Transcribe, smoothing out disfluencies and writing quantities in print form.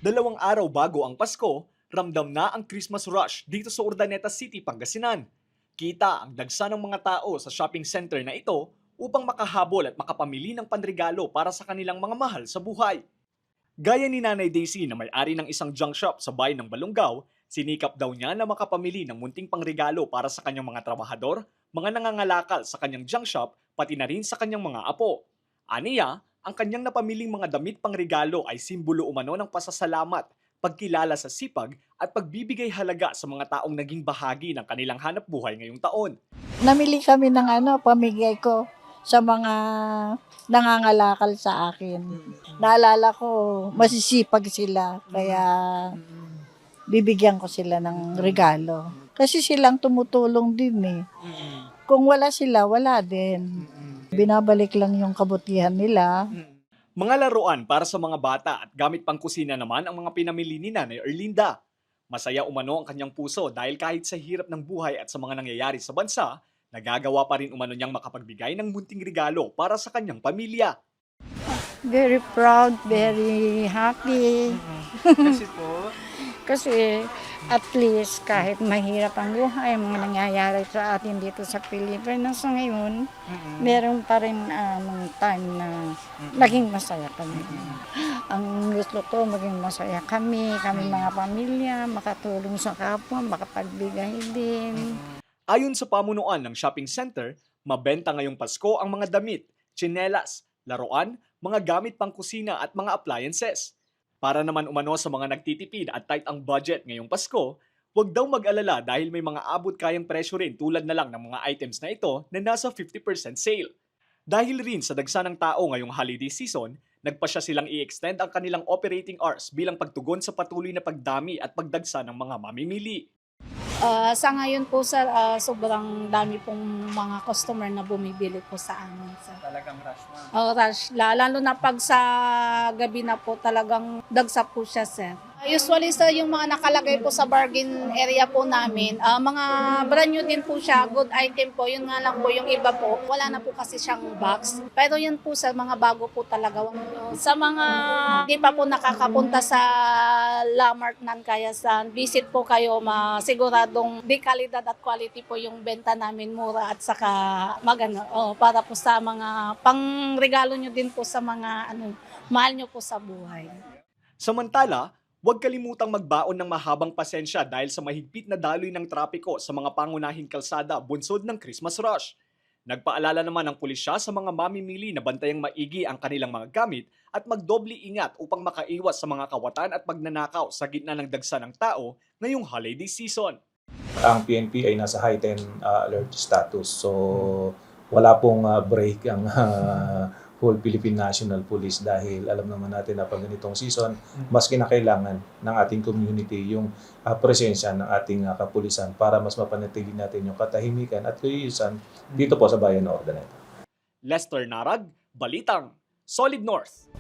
2 araw bago ang Pasko, ramdam na ang Christmas rush dito sa Urdaneta City, Pangasinan. Kita ang dagsa ng mga tao sa shopping center na ito upang makahabol at makapamili ng panregalo para sa kanilang mga mahal sa buhay. Gaya ni Nanay Daisy na may-ari ng isang junk shop sa bayan ng Balongaw, sinikap daw niya na makapamili ng munting pangregalo para sa kanyang mga trabahador, mga nangangalakal sa kanyang junk shop, pati na rin sa kanyang mga apo. Aniya, ang kanyang napamiling mga damit pangregalo ay simbolo umano ng pasasalamat, pagkilala sa sipag at pagbibigay halaga sa mga taong naging bahagi ng kanilang hanap buhay ngayong taon. Namili kami ng pamigay ko sa mga nangangalakal sa akin. Naalala ko, masisipag sila, kaya bibigyan ko sila ng regalo. Kasi silang tumutulong din eh. Kung wala sila, wala din. Binabalik lang yung kabutihan nila. Mga laruan para sa mga bata at gamit pang kusina naman ang mga pinamili ni Nanay Erlinda. Masaya umano ang kanyang puso dahil kahit sa hirap ng buhay at sa mga nangyayari sa bansa, nagagawa pa rin umano niyang makapagbigay ng munting regalo para sa kanyang pamilya. Very proud, very happy. Kasi po, Kasi at least kahit mahirap ang buhay, mga nangyayari sa atin dito sa Pilipinas sa ngayon, meron pa rin time na naging masaya kami. Ang gusto ko, maging masaya kami mga pamilya, makatulong sa kapwa, makapagbigay din. ayon sa pamunuan ng shopping center, mabenta ngayong Pasko ang mga damit, tsinelas, laruan, mga gamit pang kusina at mga appliances. Para naman umano sa mga nagtitipid at tight ang budget ngayong Pasko, huwag daw mag-alala dahil may mga abot kayang presyo rin tulad na lang ng mga items na ito na nasa 50% sale. Dahil rin sa dagsa ng tao ngayong holiday season, nagpasya silang i-extend ang kanilang operating hours bilang pagtugon sa patuloy na pagdami at pagdagsa ng mga mamimili. Sa ngayon po sir, sobrang dami pong mga customer na bumibili po sa amin sir. Talagang rush na. Rush, lalo na pag sa gabi na po talagang dagsa po siya sir. Usually sir, yung mga nakalagay po sa bargain area po namin, mga brand new din po siya, good item po. Yun nga lang po yung iba po, wala na po kasi siyang box. Pero yun po sir, mga bago po talaga. Sa mga di pa po nakakapunta sa La Mart ng Kayasan, visit po kayo, masiguradong di kalidad at quality po yung benta namin, mura at saka maganda. Para po sa mga pangregalo nyo din po sa mga mahal nyo po sa buhay. Samantala, huwag kalimutang magbaon ng mahabang pasensya dahil sa mahigpit na daloy ng trapiko sa mga pangunahing kalsada bunsod ng Christmas rush. Nagpaalala naman ang pulisya sa mga mamimili na bantayang maigi ang kanilang mga gamit at magdoble ingat upang makaiwas sa mga kawatan at pagnanakaw sa gitna ng dagsa ng tao ngayong holiday season. Ang PNP ay nasa heightened alert status. So wala pong break ang whole Philippine National Police dahil alam naman natin na pag ganitong season, mas kinakailangan ng ating community yung presensya ng ating kapulisan para mas mapanatili natin yung katahimikan at kaayusan dito po sa bayan ng Urdaneta. Lester Narag, Balitang, Solid North.